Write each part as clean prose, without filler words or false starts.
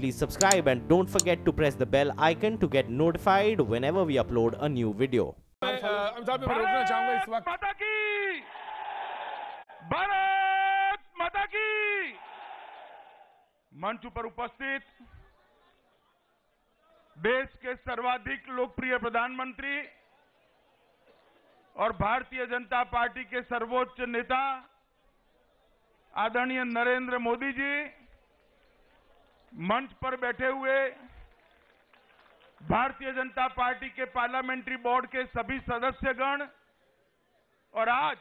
please subscribe and don't forget to press the bell icon to get notified whenever we upload a new video. Amitabh मैं रोकना चाहूंगा इस वक्त। भारत माता की मंच पर उपस्थित देश के सर्वाधिक लोकप्रिय प्रधानमंत्री और भारतीय जनता पार्टी के सर्वोच्च नेता आदरणीय नरेंद्र मोदी जी, मंच पर बैठे हुए भारतीय जनता पार्टी के पार्लियामेंट्री बोर्ड के सभी सदस्यगण और आज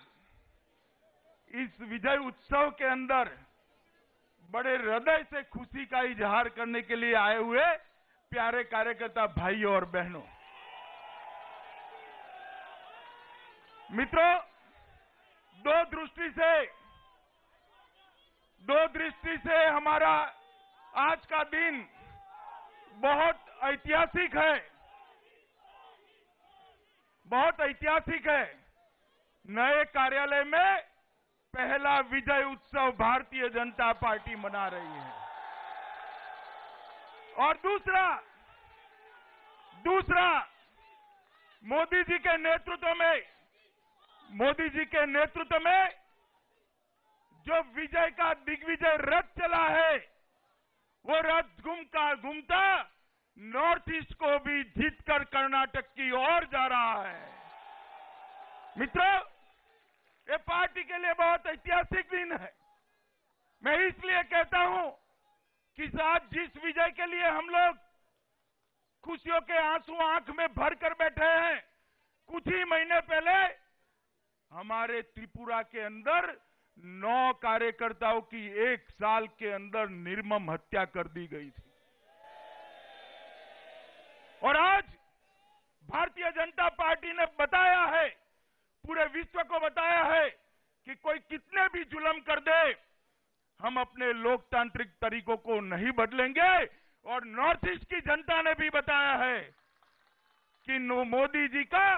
इस विजय उत्सव के अंदर बड़े हृदय से खुशी का इजहार करने के लिए आए हुए प्यारे कार्यकर्ता भाइयों और बहनों, मित्रों, दो दृष्टि से हमारा आज का दिन बहुत ऐतिहासिक है, बहुत ऐतिहासिक है। नए कार्यालय में पहला विजय उत्सव भारतीय जनता पार्टी मना रही है और दूसरा मोदी जी के नेतृत्व में जो विजय का दिग्विजय रथ चला है, वो रथ घूमता नॉर्थ ईस्ट को भी जीतकर कर्नाटक की ओर जा रहा है। मित्रों, ये पार्टी के लिए बहुत ऐतिहासिक दिन है। मैं इसलिए कहता हूं कि आज जिस विजय के लिए हम लोग खुशियों के आंसू आंख में भरकर बैठे हैं, कुछ ही महीने पहले हमारे त्रिपुरा के अंदर 9 कार्यकर्ताओं की 1 साल के अंदर निर्मम हत्या कर दी गई थी और आज भारतीय जनता पार्टी ने बताया है, पूरे विश्व को बताया है कि कोई कितने भी जुल्म कर दे, हम अपने लोकतांत्रिक तरीकों को नहीं बदलेंगे। और नॉर्थ ईस्ट की जनता ने भी बताया है कि मोदी जी का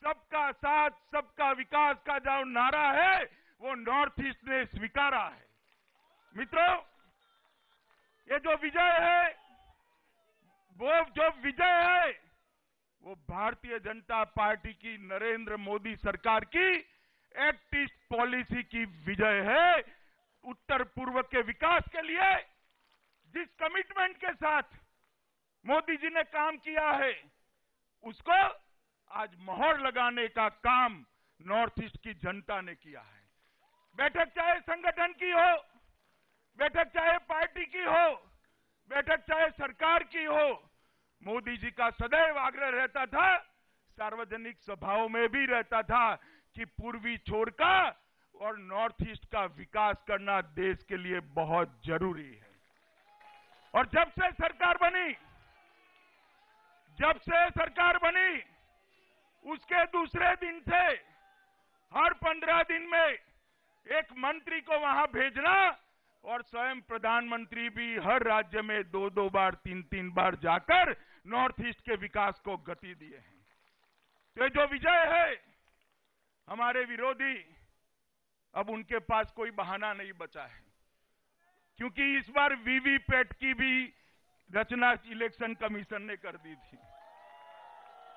सबका साथ सबका विकास का जो नारा है, वो नॉर्थ ईस्ट ने स्वीकारा है। मित्रों, ये जो विजय है, वो भारतीय जनता पार्टी की नरेंद्र मोदी सरकार की एक्ट ईस्ट पॉलिसी की विजय है। उत्तर पूर्व के विकास के लिए जिस कमिटमेंट के साथ मोदी जी ने काम किया है, उसको आज मोहर लगाने का काम नॉर्थ ईस्ट की जनता ने किया है। बैठक चाहे संगठन की हो, बैठक चाहे पार्टी की हो, बैठक चाहे सरकार की हो, मोदी जी का सदैव आग्रह रहता था, सार्वजनिक सभाओं में भी रहता था कि पूर्वी छोर का और नॉर्थ ईस्ट का विकास करना देश के लिए बहुत जरूरी है। और जब से सरकार बनी उसके दूसरे दिन से हर 15 दिन में एक मंत्री को वहां भेजना और स्वयं प्रधानमंत्री भी हर राज्य में 2-2 बार 3-3 बार जाकर नॉर्थ ईस्ट के विकास को गति दिए हैं। तो जो विजय है, हमारे विरोधी अब उनके पास कोई बहाना नहीं बचा है, क्योंकि इस बार वीवीपैट की भी रचना इलेक्शन कमीशन ने कर दी थी।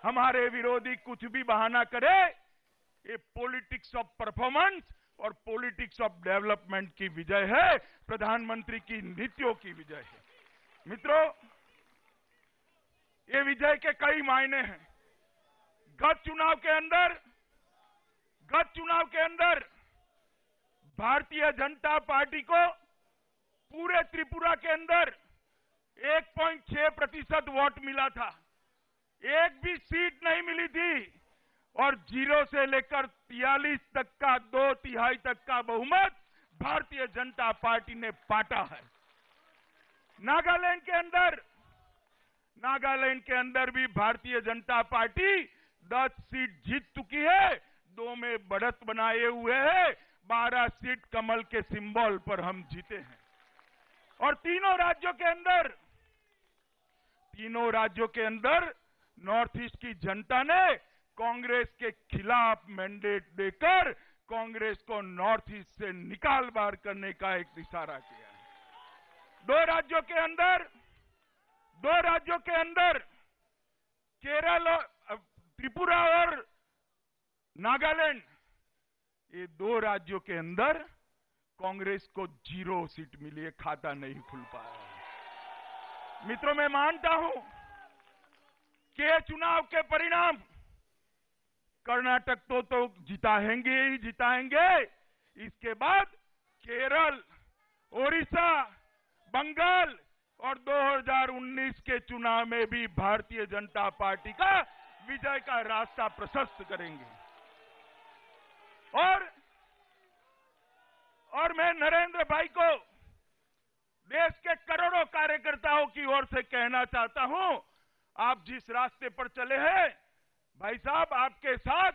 हमारे विरोधी कुछ भी बहाना करे, ये पॉलिटिक्स ऑफ परफॉर्मेंस और पॉलिटिक्स ऑफ डेवलपमेंट की विजय है, प्रधानमंत्री की नीतियों की विजय है। मित्रों, ये विजय के कई मायने हैं। गत चुनाव के अंदर भारतीय जनता पार्टी को पूरे त्रिपुरा के अंदर 1.6% वोट मिला था, एक भी सीट नहीं मिली थी और 0 से लेकर 43 तक का 2/3 तक का बहुमत भारतीय जनता पार्टी ने पाटा है। नागालैंड के अंदर भी भारतीय जनता पार्टी 10 सीट जीत चुकी है, 2 में बढ़त बनाए हुए है, 12 सीट कमल के सिंबल पर हम जीते हैं। और तीनों राज्यों के अंदर नॉर्थ ईस्ट की जनता ने कांग्रेस के खिलाफ मैंडेट देकर कांग्रेस को नॉर्थ ईस्ट से निकाल बाहर करने का एक इशारा किया है। 2 राज्यों के अंदर दो राज्यों के अंदर केरल, त्रिपुरा और नागालैंड, ये दो राज्यों के अंदर कांग्रेस को 0 सीट मिली है, खाता नहीं खुल पाया। मित्रों, मैं मानता हूं कि ये चुनाव के परिणाम कर्नाटक तो जिताएंगे ही जिताएंगे, इसके बाद केरल, ओडिशा, बंगाल और 2019 के चुनाव में भी भारतीय जनता पार्टी का विजय का रास्ता प्रशस्त करेंगे। और मैं नरेंद्र भाई को देश के करोड़ों कार्यकर्ताओं की ओर से कहना चाहता हूं, आप जिस रास्ते पर चले हैं, भाई साहब, आपके साथ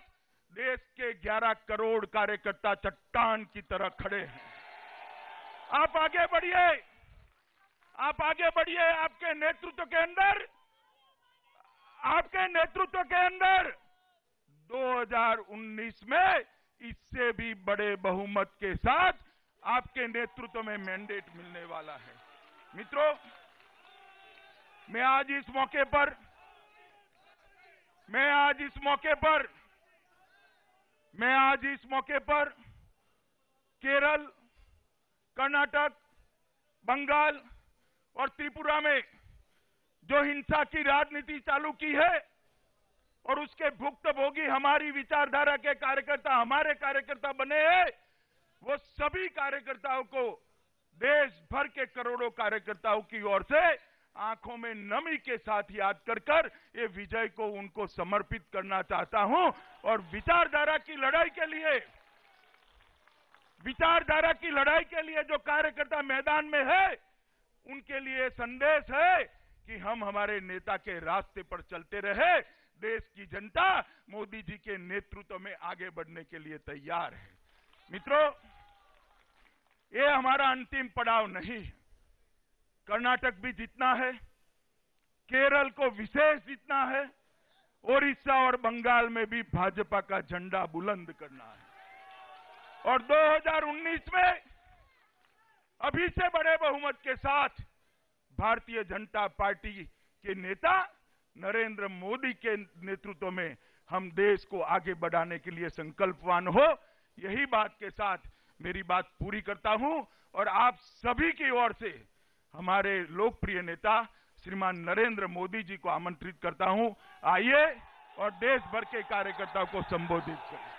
देश के 11 करोड़ कार्यकर्ता चट्टान की तरह खड़े हैं। आप आगे बढ़िए, आप आगे बढ़िए। आपके नेतृत्व के अंदर 2019 में इससे भी बड़े बहुमत के साथ आपके नेतृत्व में मैंडेट मिलने वाला है। मित्रों, मैं आज इस मौके पर केरल, कर्नाटक, बंगाल और त्रिपुरा में जो हिंसा की राजनीति चालू की है और उसके भुक्तभोगी हमारी विचारधारा के कार्यकर्ता, हमारे कार्यकर्ता बने हैं, वो सभी कार्यकर्ताओं को देश भर के करोड़ों कार्यकर्ताओं की ओर से आंखों में नमी के साथ याद कर ये विजय को उनको समर्पित करना चाहता हूं। और विचारधारा की लड़ाई के लिए जो कार्यकर्ता मैदान में है, उनके लिए संदेश है कि हम हमारे नेता के रास्ते पर चलते रहे। देश की जनता मोदी जी के नेतृत्व में आगे बढ़ने के लिए तैयार है। मित्रों, ये हमारा अंतिम पड़ाव नहीं है। कर्नाटक भी जीतना है, केरल को विशेष जीतना है, ओडिशा और बंगाल में भी भाजपा का झंडा बुलंद करना है। और 2019 में अभी से बड़े बहुमत के साथ भारतीय जनता पार्टी के नेता नरेंद्र मोदी के नेतृत्व में हम देश को आगे बढ़ाने के लिए संकल्पवान हो। यही बात के साथ मेरी बात पूरी करता हूं और आप सभी की ओर से हमारे लोकप्रिय नेता श्रीमान नरेंद्र मोदी जी को आमंत्रित करता हूं, आइए और देश भर के कार्यकर्ताओं को संबोधित करें।